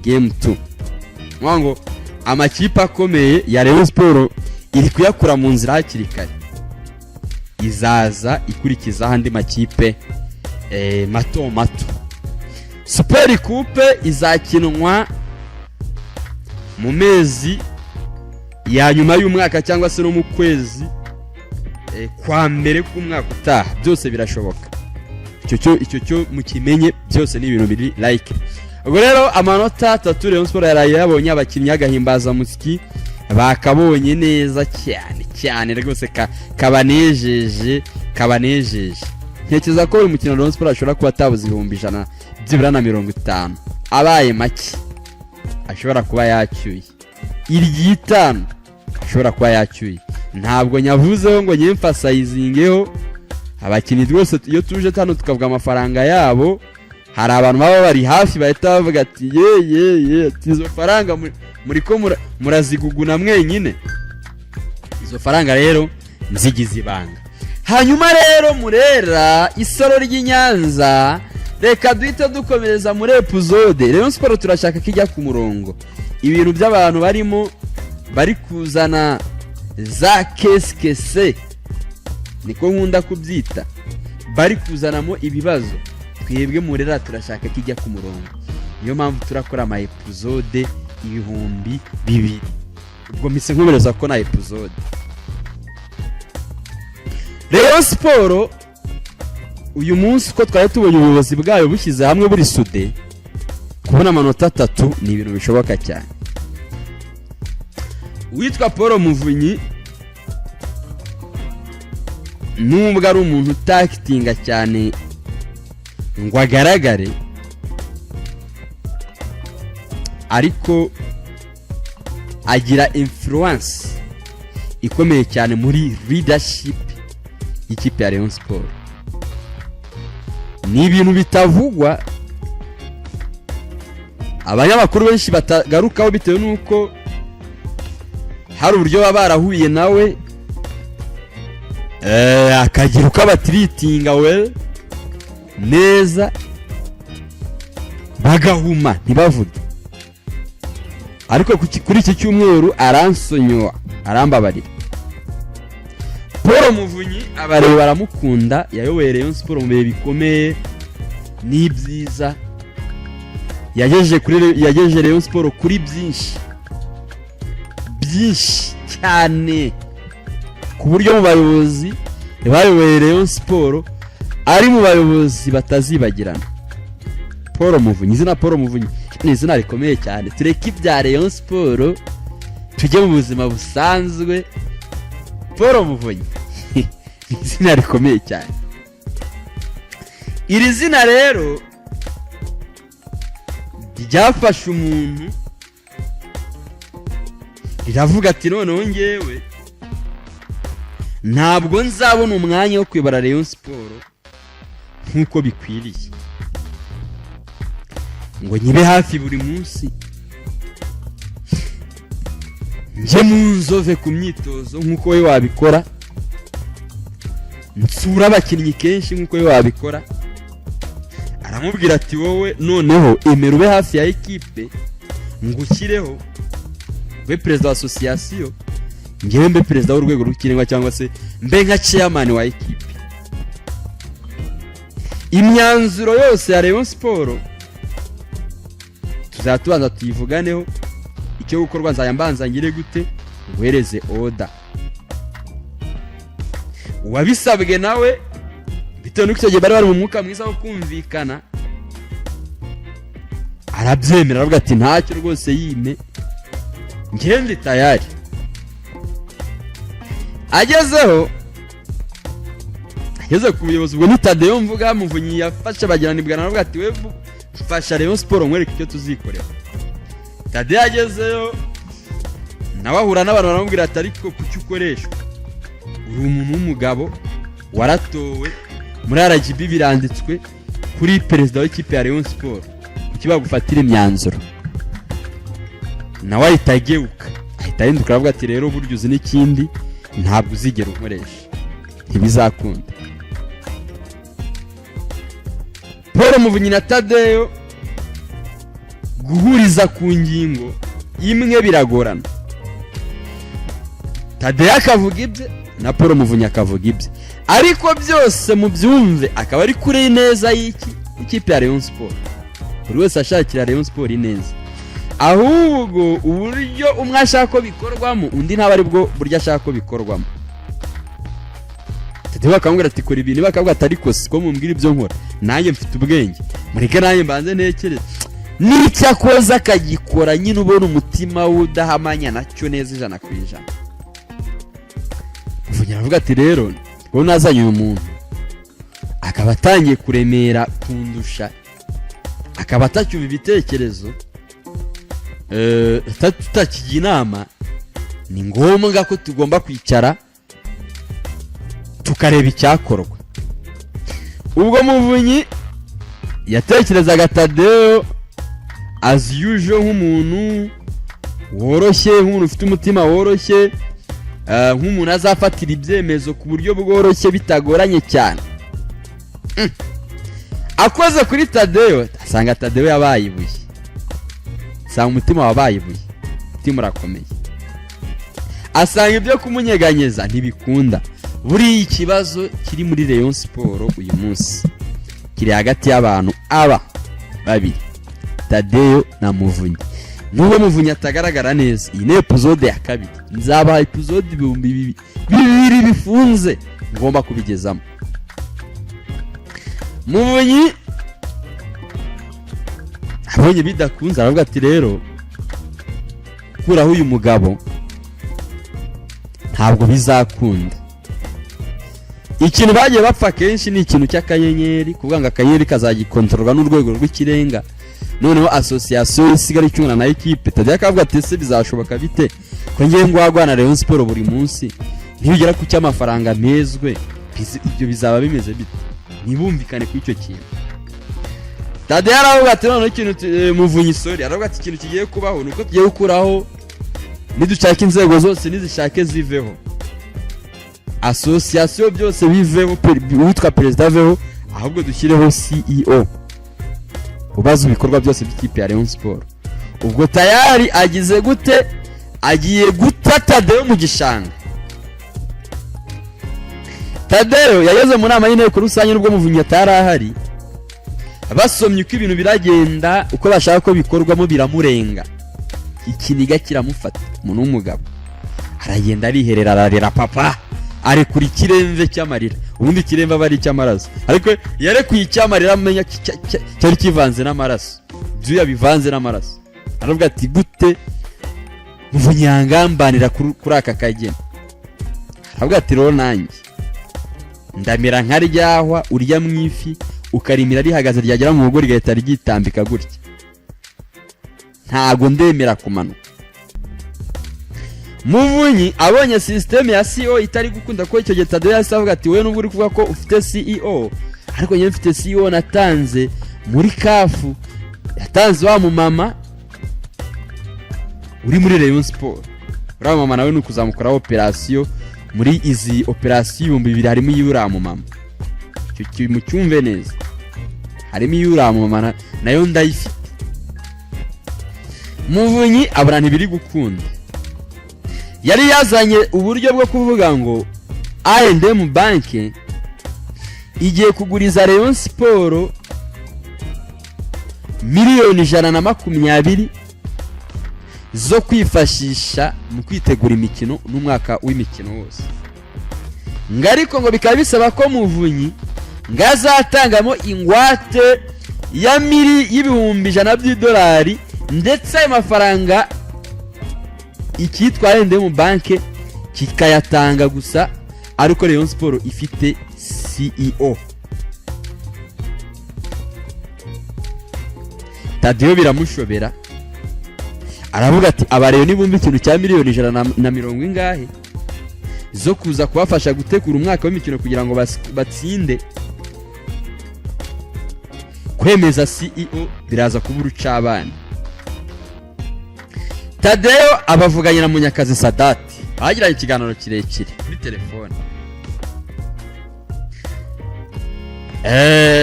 game 2. Mwango amakipe akomeye ya Rayon Sport iri kuyakura mu nzira hakiri kare, izaza ikurikiza andi makipe mato. Super Coupe izakinwa mu mezi ya nyuma y'umwaka cyangwa se no mu kwezi kwa mbere k'umwaka utaha. Byose birashoboka. Icyo cyo mukimenye, byose ni ibintu biri like. Ubwo rero amanota 3 Rayon Sport yarayabonye, abakinnyi agahimbaza musiki bakabonye neza cyane rwose kabanejeje. Ntekereza ko uyu mukino Rayon Sport ashobora kuba atabuze 150 abaye make ashobora kuba yacyuye. Iryitanu ashobora kuba yacyuye. Ntabwo nyavuzeho ngo nyemfasayizingeho abakinnyi rwose. Iyo tuje hano tukavuga amafaranga yabo, hari abantu baba bari hafi bahita bavuga ati izo faranga muri ko muraziguguna mwenyine. Izo faranga rero nzigize ibanga. Hanyuma rero Murera isoro ry'Inyanza, reka duhita dukomereza muri episode. Rayon Sport turashaka kijya ku murongo. Ibintu by'abantu barimo bari kuzana za keskese, niko nkunda kubyita, bari kuzanamo ibibazo. twebwe murera turashaka ko ijya ku murongo, niyo mpamvu turakora ama episode 2,000. ubwo mise nkomereza ko na episode Rayon Sport uyu munsi ko twari tubonye ubuyobozi bwayo bushyize hamwe buri sude, kubona amanota 3 ni ibintu bishoboka cyane. Witwa Paul Muvunyi nubwo ari umuntu utakitinga cyane ngo agaragare, ariko agira influence ikomeye cyane muri leadership y'ikipe ya Rayon Sport. Ni ibintu bitavugwa, abanyamakuru benshi batagarukaho bitewe nuko hari uburyo baba barahuye nawe akagira uko abatiritinga we neza bagahuma ntibavuge, ariko kuri iki cyumweru aransonyoa arambabarira. Paul Muvunyi abareba baramukunda, yayoboye Rayon Sport mu bihe bikomeye n'ibyiza, yagejeje Rayon Sport kuri byinshi cyane, ku buryo mu bayobozi bayoboye Rayon Sport ari mu bayobozi batazibagirana. Paul Muvunyi, izina Paul Muvunyi ni izina rikomeye cyane. Tureke ibya Rayon Sport tujye mu buzima busanzwe. Paul Muvunyi izina rikomeye cyane. Iri zina rero ryafashe umuntu riravuga ati noneho ngewe ntabwo nzabona umwanya wo kwibara Rayon Sport nkuko bikwiriye, ngo nyibe hafi buri munsi, nje mu nzove ku myitozo nkuko we wabikora, nsura abakinnyi kenshi nkuko we wabikora. Aramubwira ati wowe noneho emera ube hafi ya ekipe, ngushyireho ube perezida wa association, ngewe mbe perezida w'urwego rw'ikirenga cyangwa se mbe nka chairman wa ekipe. Imyanzuro yose ya Rayon Sport tuzatubanza tuyivuganeho, icyo gukorwa nzayambanza ngire gute nguhereze order. Uwabisabwe nawe bitewe n'uko icyo gihe bari mu mwuka mwiza wo kumvikana, arabyemera aravuga ati ntacyo rwose yime, ngende tayari. Ageze ku buyobozi bwo Tadeo mvuga Muvunyi yafashe bagirana ibwana aravuga ati we mfasha Rayon Sport nkwereke icyo tuzikorera. Tadeo agezeyo nawe ahura n'abantu baramubwira ati ariko kuki ukoreshwa, uri umuntu w'umugabo waratowe muri RGB, biranditswe kuri perezida w'ikipe ya Rayon Sport kuki bagufatira imyanzuro. Nawe ahita ageuka, ahita ahinduka aravuga ati rero buryo uzi n'ikindi ntabwo uzigera ukoresha, ntibizakunda. Paul Muvunyi na Tadeo guhuriza ku ngingo imwe biragorana. Tadeo akavuga ibye na Paul Muvunyi akavuga ibye, ariko byose mu byumve akaba ari kure neza y'iki ikipe ya Rayon Sport. Buri wese ashakira Rayon Sport neza, ahubwo uburyo umwe ashaka ko bikorwamo undi ntaba ari bwo buryo ashaka ko bikorwamo. Tadeo akamubwira ati kora ibintu, bakavuga ati ariko siko mumbwira ibyo nkora, nanjye mfite ubwenge, mureke nanjye mbanze ntekereze. N'icyakoza akagikora nyine ubona umutima w'udahamanya nacyo neza 100%. Muvunyi aravuga ati rero ngo nazanye uyu muntu akaba atangiye kuremera kundusha, akaba atacyumva ibitekerezo, tutakigira inama, ni ngombwa ko tugomba kwicara tukareba icyakorwa. Ubwo Muvunyi yatekerezaga Tadeo as usual nk'umuntu woroshye, nk'umuntu ufite umutima woroshye, nk'umuntu azafatira ibyemezo ku buryo bworoshye bitagoranye cyane. Akoze kuri Tadeo asanga Tadeo yabaye ibuye, asanga umutima wabaye ibuye, umutima urakomeye, asanga ibyo kumunyeganyeza ntibikunda. Buri ikibazo kiri muri Rayon Sport uyu munsi kiri hagati y'abantu babiri, Tadeyo na Muvunyi. Nubwo Muvunyi atagaragara neza, iyi ni episode ya kabiri, nzabaha episode 200 bifunze ngomba kubigezamo. Muvunyi abonye bidakunze aravuga ati rero kuraho uyu mugabo ntabwo bizakunda. Ikintu bagiye bapfa kenshi ni ikintu cy'akanyenyeri, kuvuga ngo akanyenyeri kazagikontororwa n'urwego rw'ikirenga, noneho association isigara icyungana na equipe. Tadeyo akavuga ati ese bizashoboka bite ko ngiye ngwagwana Rayon Sport buri munsi ntibigera ku cy'amafaranga mezwe, ibyo bizaba bimeze bite? Nibumvikane ku icyo kintu. Tadeyo aravuga ati none ikintu Muvunyi sorry, aravuga ati ikintu kigiye kubaho nuko tugiye gukuraho nidushaka inzego zose nizishake ziveho, association byose biveho, witwa president aveho, ahubwo dushyireho CEO ubaza ibikorwa byose by'ikipe ya Rayon Sport. Ubwo tayari agize gute, agiye guta Tadeyo mu gishanga. Tadeyo yageze mu nama y'inteko rusange n'ubwo Muvunyi atarahari, basomye uko ibintu biragenda, uko bashaka ko bikorwamo biramurenga, ikiniga kiramufata. Umuntu w'umugabo aragenda ariherera, ararera papa, ari kuri kiremve cy'amarira, ubundi kiremve aba ari icy'amaraso, ariko yarekuye icy'amarira amenya cyari kivanze n'amaraso, byuya bivanze n'amaraso. Aravuga ati gute Muvunyi yangambanira kuri aka kageni? Aravuga ati rero nanjye ndamera nka ryahwa urya mwifi ukarimira rihagaze ryagera mu rugo rigahita ryitambika gutya, ntago ndemera kumanuka. Muvunyi abonye system ya CEO itari gukunda ko icyo Tadeyo yasavuga ati we n'ubwo uri kuvuga ko ufite CEO, ariko nyine mfite CEO natanze muri kafu, yatanze wa mu mama uri muri Rayon Sport. Uriya mama nawe nukuzamukora operation, muri izi operation 200 harimo iy'uriya mu mama, cyo mu cyumve neza, harimo iy'uriya mu mama nayo ndayifite. Muvunyi aburana ibiri gukunda, yari yazanye uburyo bwo kuvuga ngo A&M Bank igiye kuguriza Rayon Sport miliyoni 120 zo kwifashisha mu kwitegura imikino n'umwaka w'imikino wose. Ngariko ngo bikaba bisaba ko Muvunyi ngazatangamo ingwate ya y'ibihumbi 100 by'idolari, ndetse ayo mafaranga ikitwa A&M Bank kikayatanga gusa ariko Rayon Sport ifite CEO. Tadeyo biramushobera, aravuga ati abareyo nibumva ikintu cya miliyoni 120 ingahe zo kuza kubafasha gutegura umwaka w'imikino kugira ngo batsinde, kwemeza CEO biraza kubura ucabana. Tadeyo abavuganye na Munyakazi Sadati, bagira ikiganiro kirekire kuri telefone.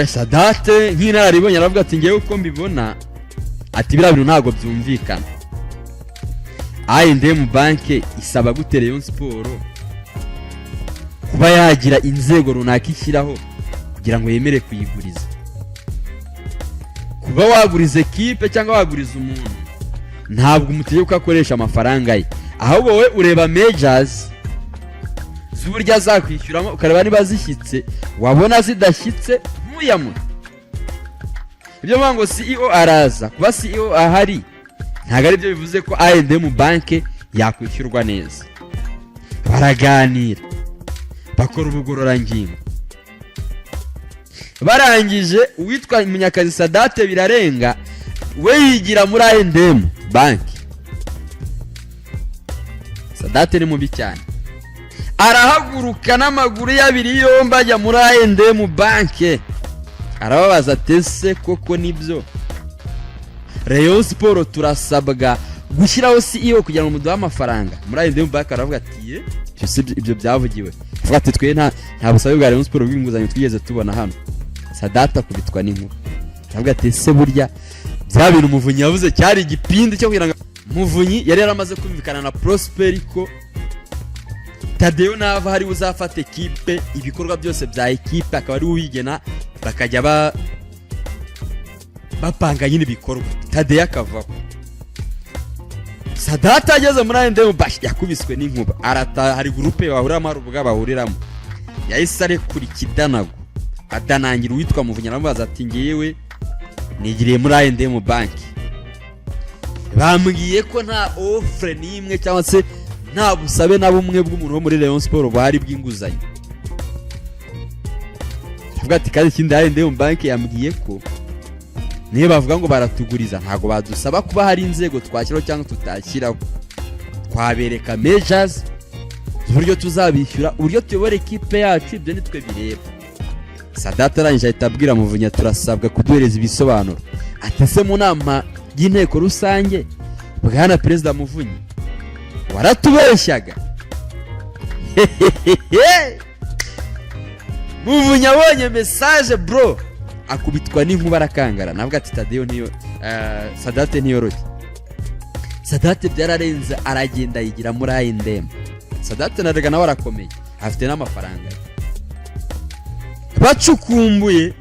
Sadate nk'inararibonye aravuga ati ngewe uko mbibona ati bira bintu ntago byumvikana. A&M Bank isaba gute Rayon Sport kuba yagira inzego runaka ishyiraho kugira ngo yemere kuyiguriza. Kuba waguriza equipe cyangwa waguriza umuntu ntabwo umutegeko akoresha amafaranga ye, ahubwo we ureba majors z'uburyo azakwishyuramo ukareba niba zishyitse, wabona zidashyitse ntuyamu. Ibyo mwango CEO araza, kuba CEO ahari ntabwo ari byo bivuze ko A&M Bank yakwishyurwa neza. Baraganira, bakora ubugororangingo, barangije uwitwa Munyakazi Sadate birarenga, we yigira muri A&M Bank. Sadate ni mubi cyane, arahaguruka n'amaguru y'abiri yombi ajya muri A&M Bank. Arababaza tese koko nibyo Rayon Sport turasabwa gushyiraho CEO kugira ngo muduhe amafaranga muri A&M Bank? Aravuga ati ibyo byavugiwe. Avuga ati twe nta busabe bwa Rayon Sport bw'inguzanyo twigeze tubona hano. Sadata kubitwa n'inkuru, aravuga ati ese burya bya bintu Muvunyi yavuze cyari igipindi cyo kugira ngo Muvunyi yari yaramaze kumvikana na Prosperico Tadeyo nava hari uzafata equipe, ibikorwa byose bya equipe akaba ari uwigena, bakajya bapanga nyine ibikorwa Tadeyo akavaho. Sadate ageze muri ANDM Bank yakubiswe n'inkuba arataha, hari groupe bahuriramo hari ubwa bahuriramo, yahise arekura ikidanago adanangira uwitwa Muvunyi aramubaza ati ngewe nigiriye muri ANDM Bank, bambwiye ko nta offre n'imwe cyangwa se nta busabe na bumwe bw'umuntu wo muri Rayon Sport bwari bw'inguzanyo. Tuvuga ati kandi ikindi ANDM Bank yambwiye ko niyo bavuga ngo baratuguriza ntago badusaba kuba hari inzego twashyiraho cyangwa tutashyiraho, twabereka measures uburyo tuzabishyura, uburyo tuyobora ekipe yacu, ibyo nitwe bireba. Sadate arangije ahita abwira Muvunyi turasabwa kuduhereza ibisobanuro. Ati se mu nama y'inteko rusange bwana perezida Muvunyi waratubeshyaga? Muvunyi abonye message bro akubitwa n'inkuba arakangara, navuga ati Tadeyo niyo Sadate niyoroshye. Sadate byararenze aragenda yigira muri ANDM. Sadate narega nawe arakomeye afite n'amafaranga, bacukumbuye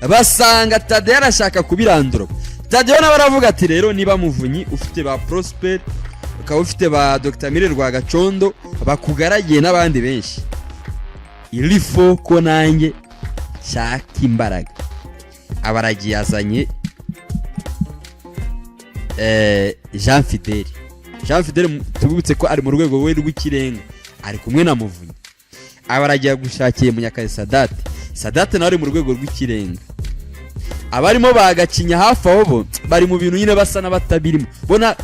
basanga Tadeyo arashaka kubirandura. Tadeyo nawe aravuga ati rero niba Muvunyi ufite ba Prosper ukaba ufite ba Dr Mire Rwagacondo bakugaragiye n'abandi benshi, ilifo ko nanjye shaka imbaraga. Abaragiye yazanye Jean Fidele tubutse ko ari mu rwego we rw'ikirenga, ari kumwe na Muvunyi. Abaragiye gushakiye Munyakazi Sadate nawe ari mu rwego rw'ikirenga. Abarimo bagacinya hafi aho bo bari mu bintu nyine basa n'abatabirimo, bona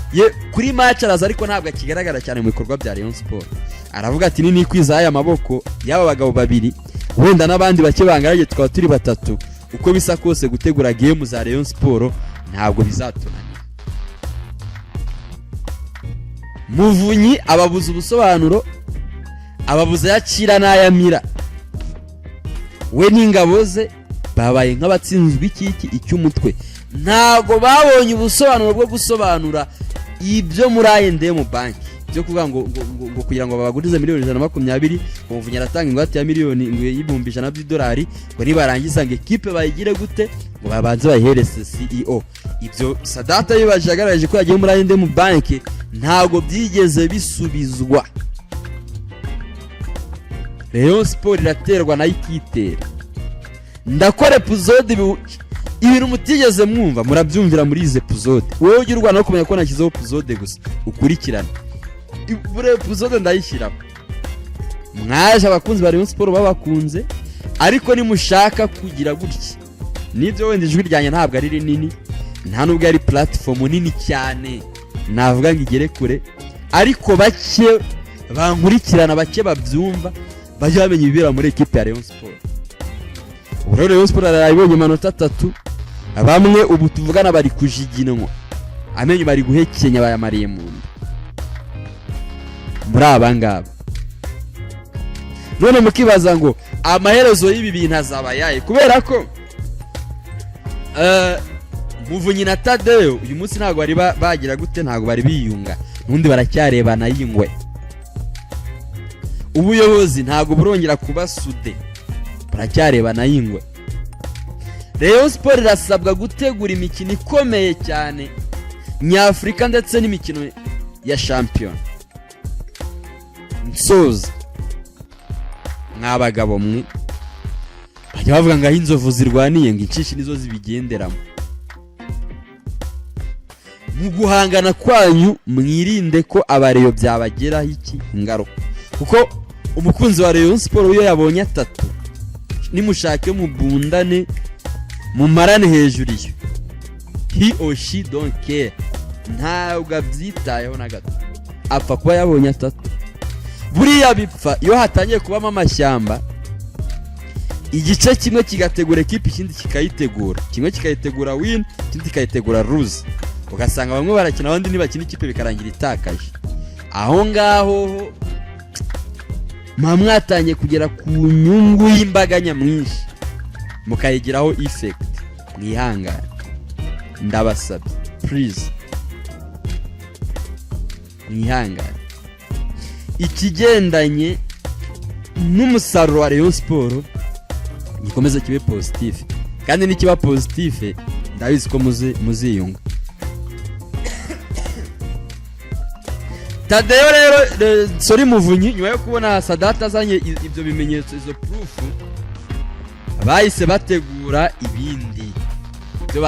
kuri match araza ariko ntabwo akigaragara cyane mu bikorwa bya Rayon Sport. Aravuga ati ni kwiza aya maboko y'aba bagabo babiri, wenda n'abandi bake bangaraje twaba turi batatu, uko bisa kose gutegura game za Rayon Sport ntabwo bizatunanira. Muvunyi ababuza ubusobanuro, ababuza yakira n'ayamira, we n'ingabo ze babaye nk'abatsinzwe icy'umutwe, ntago babonye ubusobanuro bwo gusobanura ibyo muri ANDM Bank byo kuvuga ngo kugira ngo babagurize miliyoni 120, Muvunyi aratanga ingwate ya miliyoni y'ibihumbi 100 by'idolari, ngo nibarangiza ngo equipe bayigire gute ngo babanze bayihereze CEO. Ibyo Sadate yibajagaraje ko yagiye muri ANDM Bank ntago byigeze bisubizwa. Rayon Sport iraterwa na ikitera. Ndakora episode ibintu mutigeze mwumva murabyumvira muri ize episode. Wowe ugira urwana no kumenya ko nakizeho episode gusa ukurikirana. Bure episode ndayishyira. Mwaje abakunzi ba Rayon Sport babakunze, ariko nimushaka kugira gutya. Nibyo wenda ijwi ryanjye ntabwo ari rinini, nta nubwo ari platform nini cyane navuga ngo igere kure, ariko bake bankurikirana, bake babyumva, bajya bamenya ibibera muri equipe ya Rayon Sport. Rayon Sport arayibonye amanota 3, bamwe ubu tuvugana bari kujiginwa, amenyo bari guhekenya bayamariye mu nda muri abangaba. None mukibaza ngo amaherezo y'ibi bintu azaba yaye, kubera ko Muvunyi na Tadeyo uyu munsi ntago bari bagira gute, ntago bari biyunga, nundi baracyarebana yingwe. Ubuyobozi ntago burongera kuba sude, baracyarebana yingwe. Rayon Sport irasabwa gutegura imikino ikomeye cyane nyafrika ndetse n'imikino ya champion. Nsoza mwabagabo mwe bajya bavuga ngo inzovu zirwaniye ngo inshishi nizo zibigenderamo. Mu guhangana kwanyu mwirinde ko abareyo byabageraho iki ngaruka, kuko umukunzi wa Rayon Sport iyo yabonye 3 nimushake mubundane mumarane hejuru iyo, he or she don't care, ntabwo abyitayeho na gato, apfa kuba yabonye 3. Buriya bipfa iyo hatangiye kubamo amashyamba, igice kimwe kigategura equipe ikindi kikayitegura, kimwe kikayitegura win ikindi kikayitegura lose, ugasanga bamwe barakina abandi ntibakina ikipe bikarangira itakaje. Aho ngaho mwatanye kugera ku nyungu y'imbaga nyamwinshi mukayigiraho effect. Mwihangane ndabasabye please, mwihangane. Ikigendanye n'umusaruro wa Rayon Sport gikomeza kibe positive, kandi nikiba positive ndabizi ko muziyunga. Tadeyo rero Sori Muvunyi nyuma yo kubona Sadat azanye ibyo bimenyetso izo proof bahise bategura ibindi byo